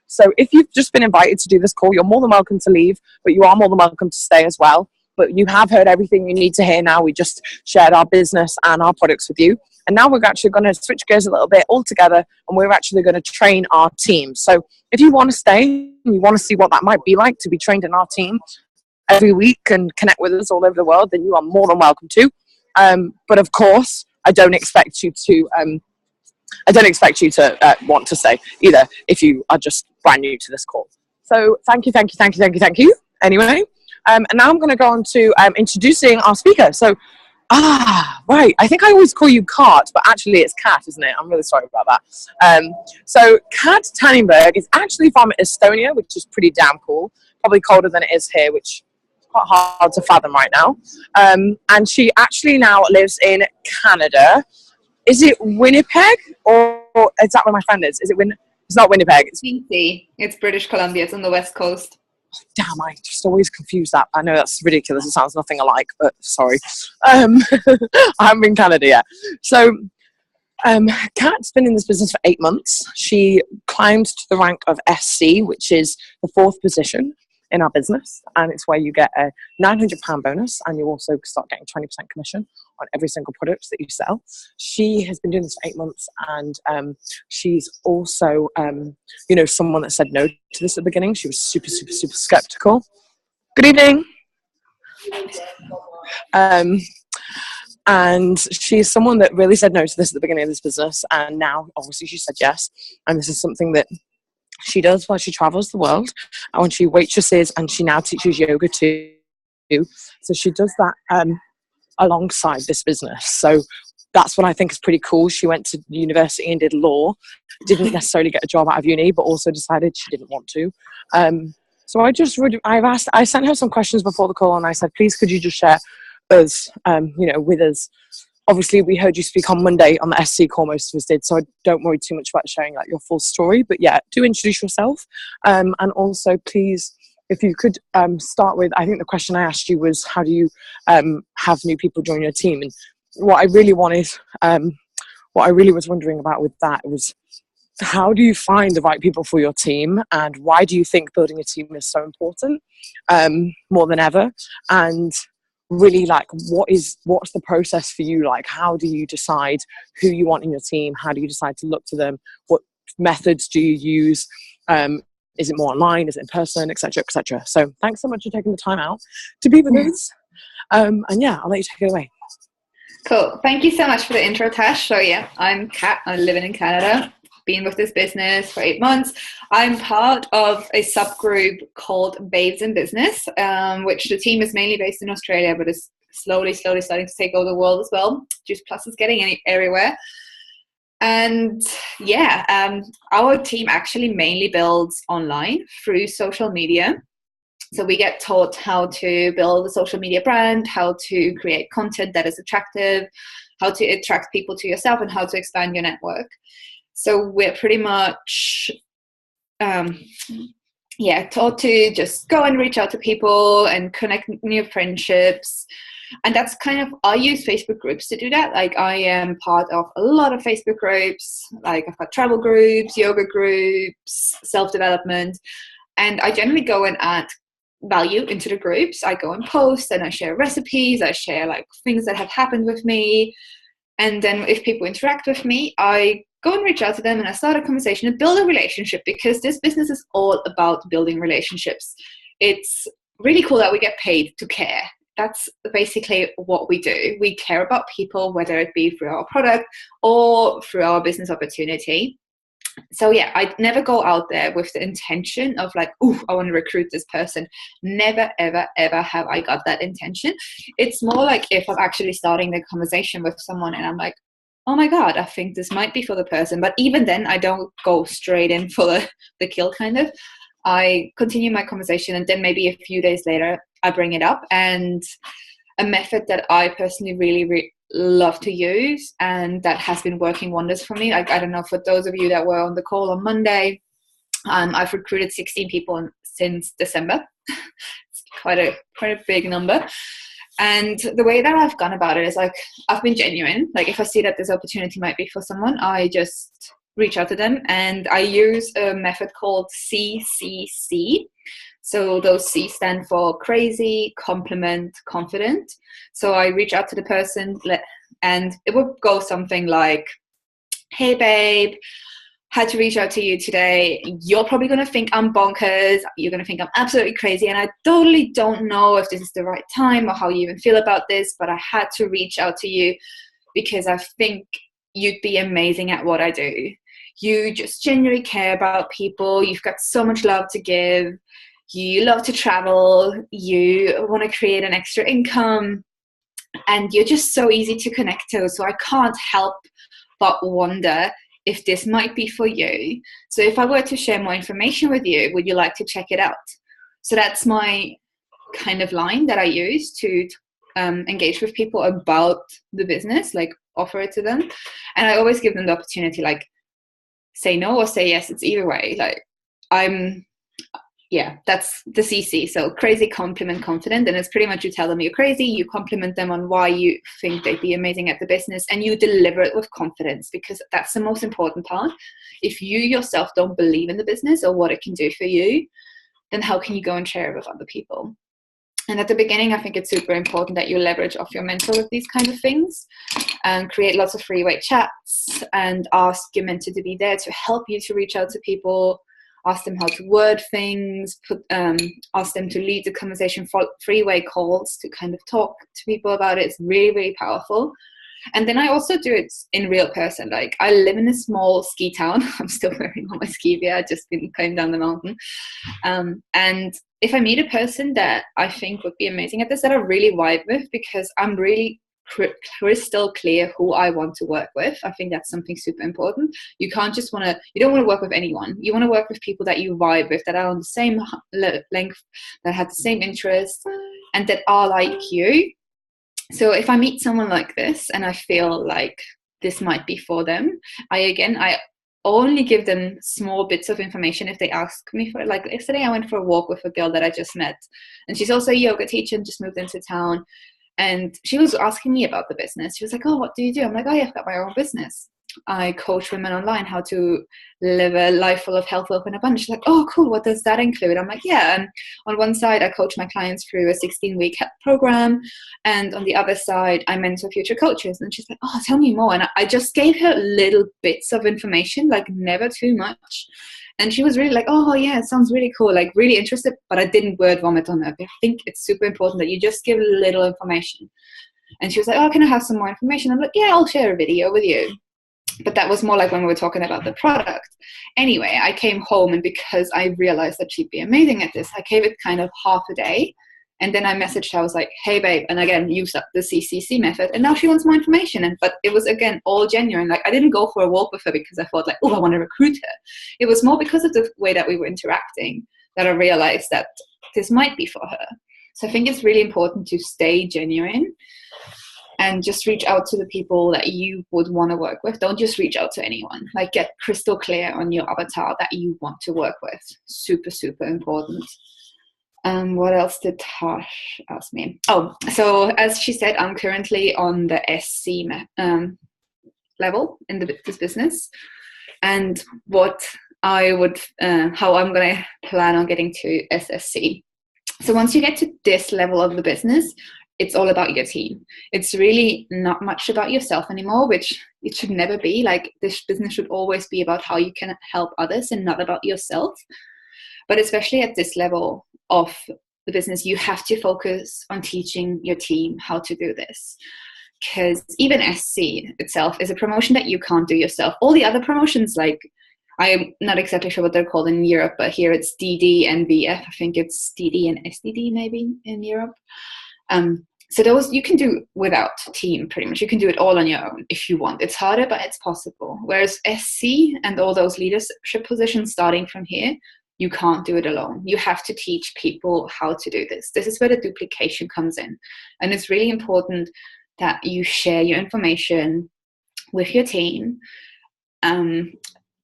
So if you've just been invited to do this call, you're more than welcome to leave, but you are more than welcome to stay as well. But you have heard everything you need to hear now. We just shared our business and our products with you. And now we're actually going to switch gears a little bit all together, and we're actually going to train our team. So if you want to stay and you want to see what that might be like to be trained in our team every week and connect with us all over the world, then you are more than welcome to. But of course, I don't expect you to want to stay either if you are just brand new to this call. So thank you. Anyway, and now I'm going to go on to introducing our speaker. So, right. I think I always call you Cart, but actually it's Kat, isn't it? I'm really sorry about that. So Kat Tannenberg is actually from Estonia, which is pretty damn cool. Probably colder than it is here, which is quite hard to fathom right now. And she actually now lives in Canada. Is it Winnipeg, or is that where my friend is? It's not Winnipeg. It's British Columbia. It's on the west coast. Damn, I just always confuse that. I know that's ridiculous. It sounds nothing alike, but sorry. I haven't been Canada yet. So Kat's been in this business for 8 months. She climbed to the rank of SC, which is the 4th position in our business, and it's where you get a £900 bonus, and you also start getting 20% commission on every single product that you sell. She has been doing this for 8 months, and she's also someone that said no to this at the beginning. She was super skeptical. Good evening. And she's someone that really said no to this at the beginning of this business, and now obviously she said yes, and this is something that she does while she travels the world, and when she waitresses, and she now teaches yoga too. So she does that alongside this business. So that's what I think is pretty cool. She went to university and did law, didn't necessarily get a job out of uni, but also decided she didn't want to. So I sent her some questions before the call, and I said, please, could you just share us, with us. Obviously, we heard you speak on Monday on the SC call, most of us did, so I don't worry too much about sharing your full story. But yeah, do introduce yourself. And also, please, if you could start with, I think the question I asked you was, how do you have new people join your team? And what I really was wondering about with that was, how do you find the right people for your team? And why do you think building a team is so important more than ever? And really, what's the process for you? How do you decide who you want in your team? How do you decide to look to them? What methods do you use? Is it more online? Is it in person, etc., etc.? So thanks so much for taking the time out to be with us. And yeah, I'll let you take it away. Cool. Thank you so much for the intro, Tash. So yeah, I'm Kat. I'm living in Canada. Been with this business for 8 months. I'm part of a subgroup called Babes in Business, which the team is mainly based in Australia, but is slowly starting to take over the world as well. Juice Plus is getting everywhere. And yeah, our team actually mainly builds online through social media. So we get taught how to build a social media brand, how to create content that is attractive, how to attract people to yourself, and how to expand your network. So we're pretty much, taught to just go and reach out to people and connect new friendships. And that's I use Facebook groups to do that. I am part of a lot of Facebook groups. I've got travel groups, yoga groups, self-development. And I generally go and add value into the groups. I go and post, and I share recipes. I share things that have happened with me. And then if people interact with me, I go and reach out to them, and I start a conversation and build a relationship, because this business is all about building relationships. It's really cool that we get paid to care. That's basically what we do. We care about people, whether it be through our product or through our business opportunity. So yeah, I never go out there with the intention of I want to recruit this person. Never, ever, ever have I got that intention. It's more if I'm actually starting the conversation with someone and I'm oh my God, I think this might be for the person. But even then, I don't go straight in for the kill kind of. I continue my conversation, and then maybe a few days later, I bring it up. And a method that I personally really love to use, and that has been working wonders for me. I don't know, for those of you that were on the call on Monday, I've recruited 16 people since December. It's quite a big number. And the way that I've gone about it is I've been genuine. If I see that this opportunity might be for someone, I just reach out to them. And I use a method called CCC. So those C stand for crazy, compliment, confident. So I reach out to the person and it would go something like, hey babe, had to reach out to you today. You're probably going to think I'm bonkers. You're going to think I'm absolutely crazy. And I totally don't know if this is the right time or how you even feel about this, but I had to reach out to you because I think you'd be amazing at what I do. You just genuinely care about people. You've got so much love to give. You love to travel, you want to create an extra income, and you're just so easy to connect to. So I can't help but wonder if this might be for you. So if I were to share more information with you, would you like to check it out? So that's my kind of line that I use to engage with people about the business, like offer it to them. And I always give them the opportunity, like say no or say yes. It's either way. Like that's the CC. So crazy, compliment, confident. And it's pretty much you tell them you're crazy, you compliment them on why you think they'd be amazing at the business, and you deliver it with confidence, because that's the most important part. If you yourself don't believe in the business or what it can do for you, then how can you go and share it with other people? And at the beginning, I think it's super important that you leverage off your mentor with these kind of things and create lots of freeway chats and ask your mentor to be there to help you to reach out to people. Ask them how to word things, ask them to lead the conversation, freeway calls to kind of talk to people about it. It's really, really powerful. And then I also do it in real person. Like I live in a small ski town. I'm still wearing all my ski gear. I've just been going down the mountain. And if I meet a person that I think would be amazing at this, that I really vibe with, because I'm really crystal clear who I want to work with. I think that's something super important. You don't want to work with anyone. You want to work with people that you vibe with, that are on the same length, that have the same interests, and that are like you. So if I meet someone like this and I feel like this might be for them, I only give them small bits of information if they ask me for it. Like yesterday I went for a walk with a girl that I just met, and she's also a yoga teacher and just moved into town. And she was asking me about the business. She was like, oh, what do you do? I'm like, oh, yeah, I've got my own business. I coach women online how to live a life full of health, wealth, and abundance. She's like, oh, cool. What does that include? I'm like, yeah. And on one side, I coach my clients through a 16-week health program. And on the other side, I mentor future coaches. And she's like, oh, tell me more. And I just gave her little bits of information, like never too much. And she was really like, oh, yeah, it sounds really cool, like really interested, but I didn't word vomit on her. I think it's super important that you just give little information. And she was like, oh, can I have some more information? I'm like, yeah, I'll share a video with you. But that was more like when we were talking about the product. Anyway, I came home, and because I realized that she'd be amazing at this, I gave it kind of half a day. And then I messaged her, I was like, hey, babe. And again, used up the CCC method. And now she wants more information. But it was, again, all genuine. Like, I didn't go for a walk with her because I thought, like, oh, I want to recruit her. It was more because of the way that we were interacting that I realized that this might be for her. So I think it's really important to stay genuine and just reach out to the people that you would want to work with. Don't just reach out to anyone. Like, get crystal clear on your avatar that you want to work with. Super, super important. What else did Tash ask me? Oh, so as she said, I'm currently on the SC level in this business. And what I would, how I'm going to plan on getting to SSC. So once you get to this level of the business, it's all about your team. It's really not much about yourself anymore, which it should never be. Like, this business should always be about how you can help others and not about yourself. But especially at this level of the business, you have to focus on teaching your team how to do this. Because even SC itself is a promotion that you can't do yourself. All the other promotions, like, I'm not exactly sure what they're called in Europe, but here it's DD and VF. I think it's DD and SDD maybe in Europe. So those you can do without team, pretty much. You can do it all on your own if you want. It's harder, but it's possible. Whereas SC and all those leadership positions starting from here, you can't do it alone. You have to teach people how to do this. This is where the duplication comes in. And it's really important that you share your information with your team,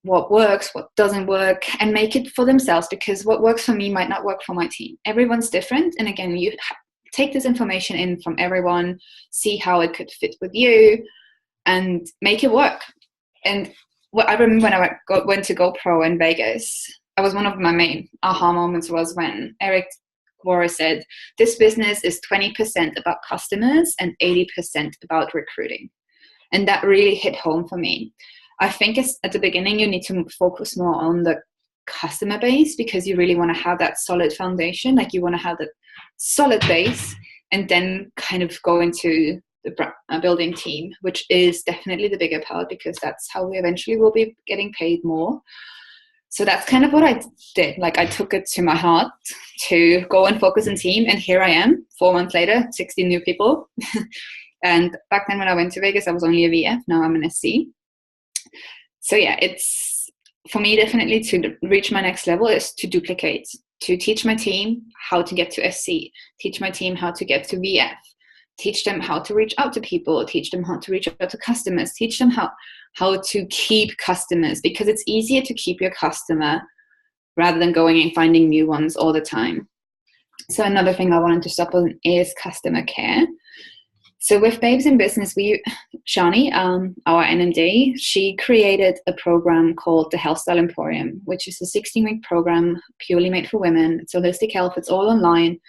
what works, what doesn't work, and make it for themselves, because what works for me might not work for my team. Everyone's different. And again, you take this information in from everyone, see how it could fit with you, and make it work. And well, I remember when I went to GoPro in Vegas, that was one of my main aha moments was when Eric Worre said, this business is 20% about customers and 80% about recruiting. And that really hit home for me. I think at the beginning, you need to focus more on the customer base because you really want to have that solid foundation. Like you want to have that solid base and then kind of go into the building team, which is definitely the bigger part because that's how we eventually will be getting paid more. So that's kind of what I did. Like I took it to my heart to go and focus on team. And here I am 4 months later, 60 new people. And back then when I went to Vegas, I was only a VF. Now I'm an SC. So yeah, it's for me definitely to reach my next level is to duplicate, to teach my team how to get to SC, teach my team how to get to VF, teach them how to reach out to people, teach them how to reach out to customers, teach them how to keep customers, because it's easier to keep your customer rather than going and finding new ones all the time. So another thing I wanted to stop on is customer care. So with Babes in Business, Shani, our NMD, she created a program called the Health Style Emporium, which is a 16-week program purely made for women. It's holistic health. It's all online.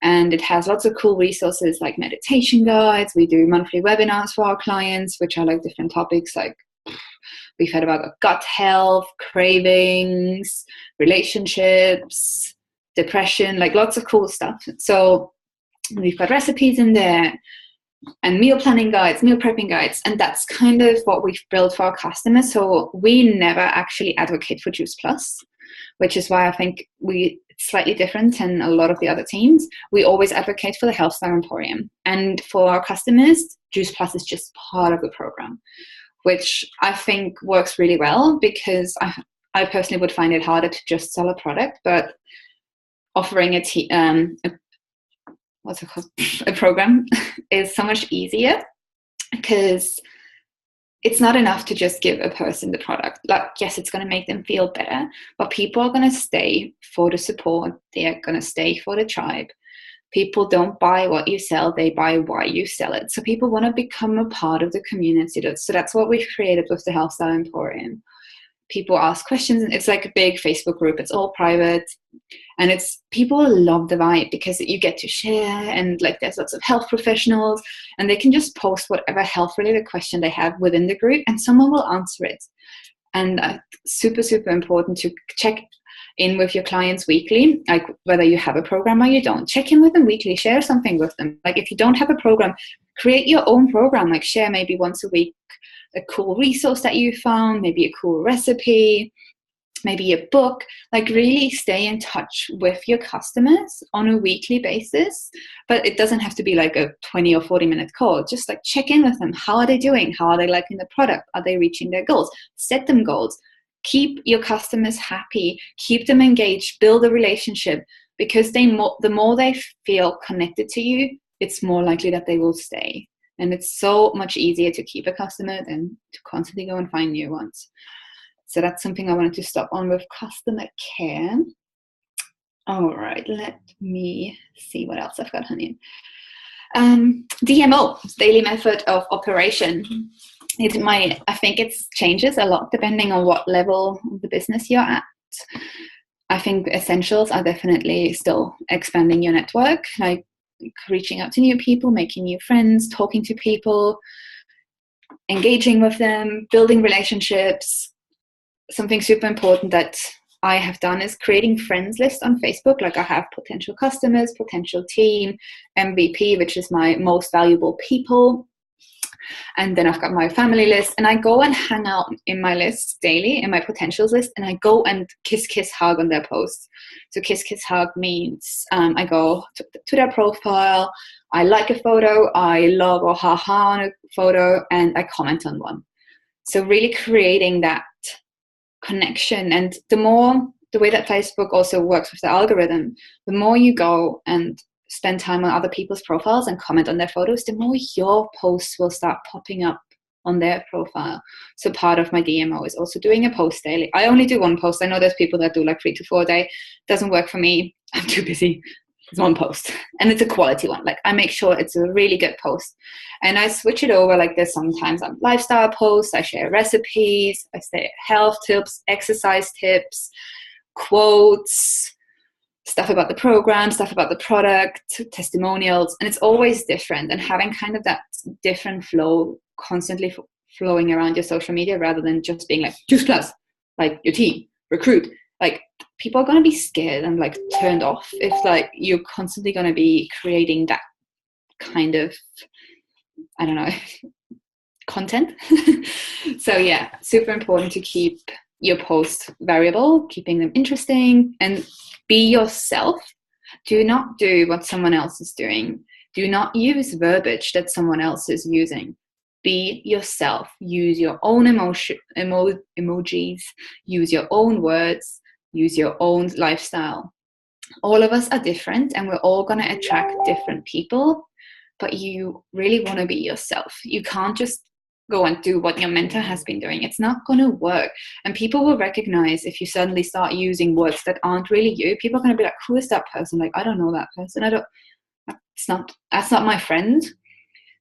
And it has lots of cool resources like meditation guides. We do monthly webinars for our clients, which are like different topics. Like we've heard about gut health, cravings, relationships, depression, like lots of cool stuff. So we've got recipes in there and meal planning guides, meal prepping guides. And that's kind of what we've built for our customers. So we never actually advocate for Juice Plus, which is why I think it's slightly different than a lot of the other teams. We always advocate for the Health Style Emporium. And for our customers, Juice Plus is just part of the program, which I think works really well because I personally would find it harder to just sell a product, but offering a program is so much easier because it's not enough to just give a person the product. Like, yes, it's going to make them feel better, but people are going to stay for the support. They're going to stay for the tribe. People don't buy what you sell, they buy why you sell it. So people want to become a part of the community. So that's what we've created with the Health Style Emporium. People ask questions. It's like a big Facebook group. It's all private. And people love the vibe because you get to share, and like there's lots of health professionals and they can just post whatever health related question they have within the group and someone will answer it. And super, super important to check in with your clients weekly, like whether you have a program or you don't. Check in with them weekly, share something with them. Like if you don't have a program, create your own program, like share maybe once a week a cool resource that you found, maybe a cool recipe, maybe a book. Like really stay in touch with your customers on a weekly basis. But it doesn't have to be like a 20 or 40-minute call. Just like check in with them. How are they doing? How are they liking the product? Are they reaching their goals? Set them goals. Keep your customers happy. Keep them engaged. Build a relationship, because the more they feel connected to you, it's more likely that they will stay. And it's so much easier to keep a customer than to constantly go and find new ones. So that's something I wanted to stop on with customer care. All right, let me see what else I've got, honey. DMO, daily method of operation. I think it changes a lot depending on what level of the business you're at. I think essentials are definitely still expanding your network, like reaching out to new people, making new friends, talking to people, engaging with them, building relationships. Something super important that I have done is creating friends list on Facebook. Like I have potential customers, potential team, MVP, which is my most valuable people. And then I've got my family list, and I go and hang out in my list daily, in my potentials list, and I go and kiss, hug on their posts. So kiss, hug means I go to their profile, I like a photo, I love or haha on a photo, and I comment on one. So really creating that connection. And the way that Facebook also works with the algorithm, the more you go and spend time on other people's profiles and comment on their photos, the more your posts will start popping up on their profile. So part of my DMO is also doing a post daily. I only do one post. I know there's people that do like 3 to 4 a day. Doesn't work for me. I'm too busy. It's one post, and it's a quality one. Like, I make sure it's a really good post, and I switch it over. Like, there's sometimes lifestyle posts, I share recipes, I say health tips, exercise tips, quotes, stuff about the program, stuff about the product, testimonials, and it's always different. And having kind of that different flow constantly flowing around your social media, rather than just being like Juice Plus, like your team, recruit. Like, people are going to be scared and like turned off if like you're constantly going to be creating that kind of, I don't know, content. So yeah, super important to keep your posts variable, keeping them interesting, and be yourself. Do not do what someone else is doing. Do not use verbiage that someone else is using. Be yourself. Use your own emojis. Use your own words. Use your own lifestyle. All of us are different, and we're all going to attract different people, but you really want to be yourself. You can't just go and do what your mentor has been doing. It's not going to work. And people will recognize if you suddenly start using words that aren't really you. People are going to be like, who is that person? Like, I don't know that person. That's not my friend.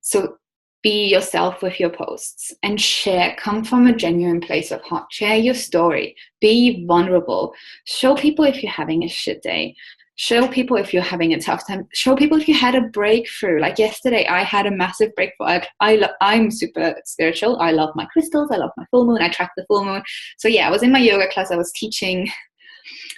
So be yourself with your posts and share. Come from a genuine place of heart. Share your story. Be vulnerable. Show people if you're having a shit day. Show people if you're having a tough time. Show people if you had a breakthrough. Like yesterday, I had a massive breakthrough. I'm super spiritual. I love my crystals. I love my full moon. I track the full moon. So yeah, I was in my yoga class. I was teaching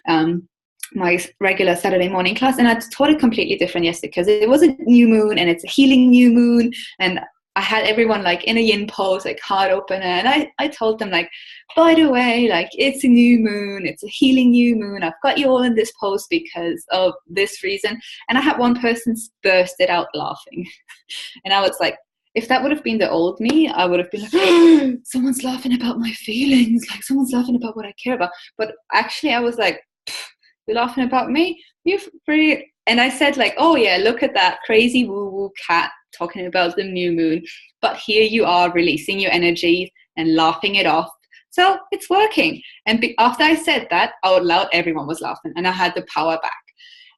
my regular Saturday morning class, and I taught it completely different yesterday because it was a new moon, and it's a healing new moon. And I had everyone like in a yin pose, like heart opener, and I told them like, by the way, like, it's a new moon, it's a healing new moon. I've got you all in this pose because of this reason. And I had one person bursted out laughing, and I was like, if that would have been the old me, I would have been like, oh, someone's laughing about my feelings, like someone's laughing about what I care about. But actually, I was like, you're laughing about me? You're pretty. And I said like, oh yeah, look at that crazy woo-woo cat talking about the new moon. But here you are releasing your energy and laughing it off. So it's working. And after I said that out loud, everyone was laughing, and I had the power back.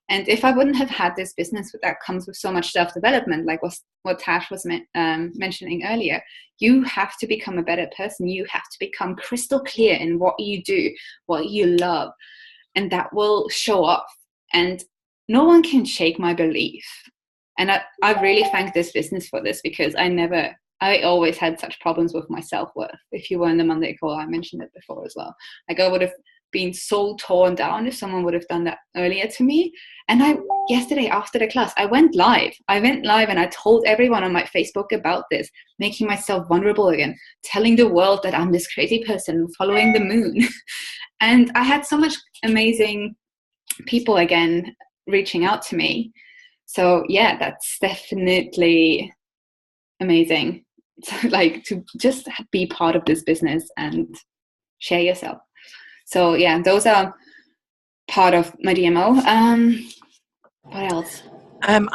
And if I wouldn't have had this business that comes with so much self-development, like what Tash was mentioning earlier, you have to become a better person. You have to become crystal clear in what you do, what you love, and that will show off. And no one can shake my belief. And I really thank this business for this, because I always had such problems with my self-worth. If you were in the Monday call, I mentioned it before as well. Like, I would have been so torn down if someone would have done that earlier to me. And yesterday after the class, I went live and I told everyone on my Facebook about this, making myself vulnerable again, telling the world that I'm this crazy person following the moon. And I had so much amazing people again reaching out to me. So yeah, that's definitely amazing. Like, to just be part of this business and share yourself. So yeah, those are part of my DMO. What else? I'm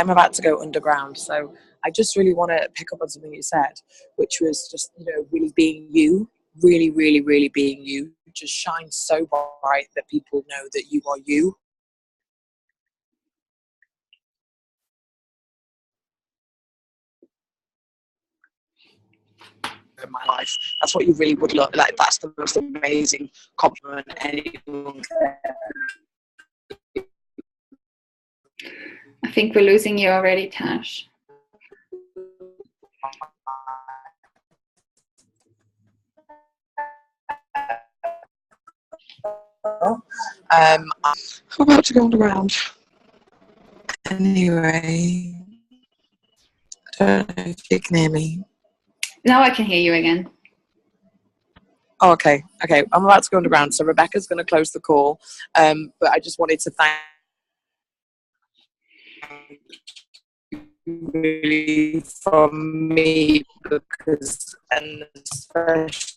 about to go underground, so I just really want to pick up on something you said, which was just, really being you, really, really, really being you. Just shine so bright that people know that you are you. In my life, that's what you really would look like. That's the most amazing compliment anyone can. I think we're losing you already, Tash. I'm about to go underground. Anyway, I don't know if you can hear me. Now I can hear you again. Oh, okay. I'm about to go underground, so Rebecca's going to close the call. But I just wanted to thank you really from me, because, and especially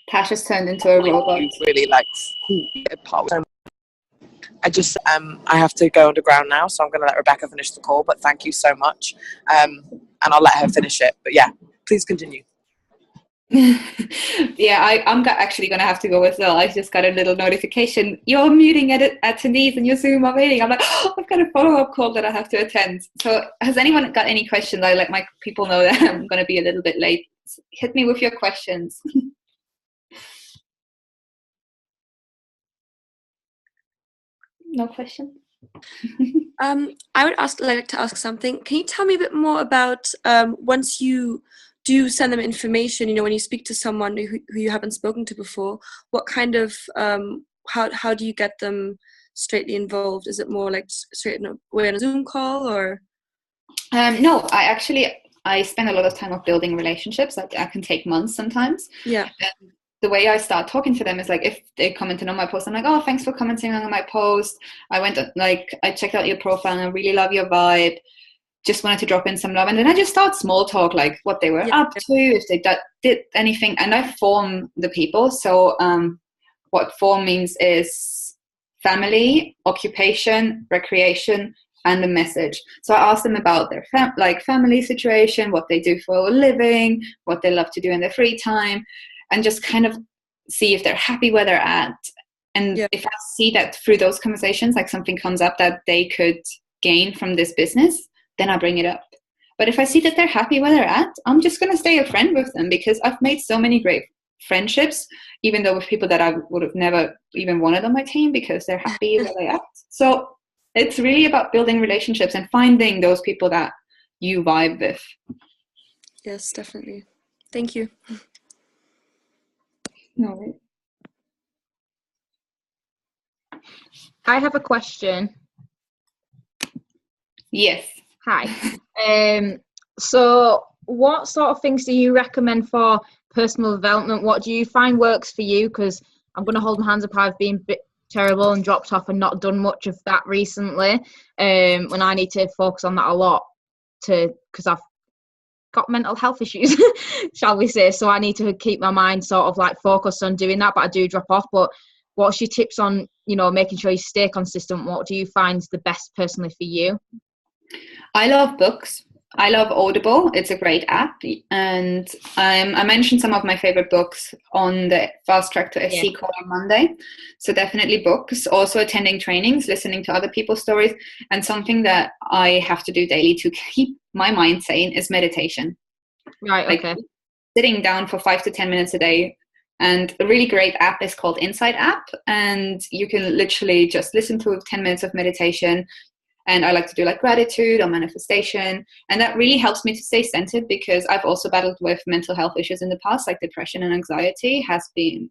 Tash has turned into a robot. Really like I just I have to go underground now, so I'm going to let Rebecca finish the call. But thank you so much, and I'll let her finish it. But yeah, please continue. Yeah, I'm actually going to have to go as well. I just got a little notification. You're muting attendees in your Zoom meeting. I'm like, oh, I've got a follow-up call that I have to attend. So has anyone got any questions? I let my people know that I'm going to be a little bit late. Hit me with your questions. No question? I would like to ask something. Can you tell me a bit more about once you do send them information, when you speak to someone who you haven't spoken to before, what kind of how do you get them straightly involved? Is it more like straight away on a Zoom call, or? No, I spend a lot of time of building relationships. That can take months sometimes. Yeah. The way I start talking to them is like, if they commented on my post, I'm like, oh, thanks for commenting on my post. I checked out your profile and I really love your vibe. Just wanted to drop in some love. And then I just start small talk, like what they were up to, if they did anything. And I form the people. So what form means is family, occupation, recreation, and the message. So I ask them about their family situation, what they do for a living, what they love to do in their free time, and just kind of see if they're happy where they're at. And if I see that through those conversations, like something comes up that they could gain from this business, then I bring it up. But if I see that they're happy where they're at, I'm just going to stay a friend with them, because I've made so many great friendships, even though with people that I would have never even wanted on my team, because they're happy where they're at. So it's really about building relationships and finding those people that you vibe with. Yes, definitely. Thank you. No. I have a question. Yes. Hi. So what sort of things do you recommend for personal development? What do you find works for you? Because I'm going to hold my hands up. I've been a bit terrible and dropped off and not done much of that recently, when I need to focus on that a lot because I've got mental health issues, shall we say. So I need to keep my mind sort of like focused on doing that, but I do drop off. But what's your tips on, making sure you stay consistent? What do you find the best personally for you? I love books. I love Audible. It's a great app. And I mentioned some of my favorite books on the Fast Track to SC call on Monday. So definitely books. Also attending trainings, listening to other people's stories. And something that I have to do daily to keep my mind sane is meditation. Right, okay. Sitting down for 5 to 10 minutes a day. And a really great app is called Insight App. And you can literally just listen to 10 minutes of meditation. And I like to do like gratitude or manifestation. And that really helps me to stay centered, because I've also battled with mental health issues in the past, like depression and anxiety has been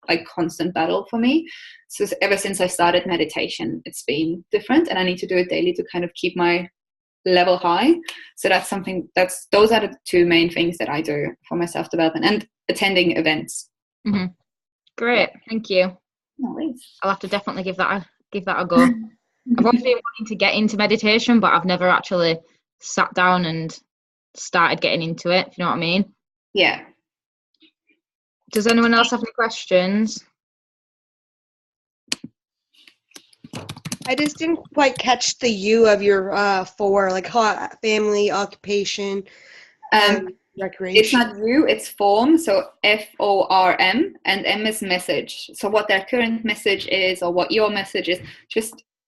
like constant battle for me. So ever since I started meditation, it's been different, and I need to do it daily to kind of keep my level high. So those are the two main things that I do for my self-development, and attending events. Mm-hmm. Great. Thank you. No worries. I'll have to definitely give that a go. I've always been wanting to get into meditation, but I've never actually sat down and started getting into it, if you know what I mean. Yeah. Does anyone else have any questions? I just didn't quite catch the U of your four, like family, occupation, recreation. It's not you, it's form. So FORM, and M is message. So what their current message is, or what your message is,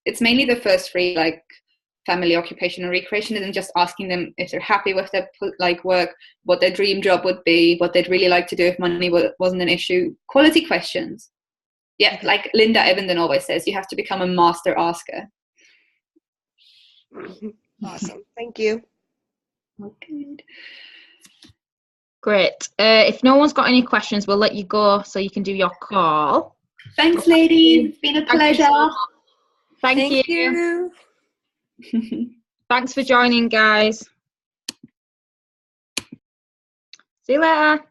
it's mainly the first three, like family, occupation, and recreation, and then just asking them if they're happy with their work, what their dream job would be, what they'd really like to do if money wasn't an issue. Quality questions. Yeah, like Linda Evenden always says, you have to become a master asker. Awesome. Thank you. Okay. Great. If no one's got any questions, we'll let you go so you can do your call. Thanks, ladies. It's been a pleasure. Thank you. Thanks for joining, guys. See you later.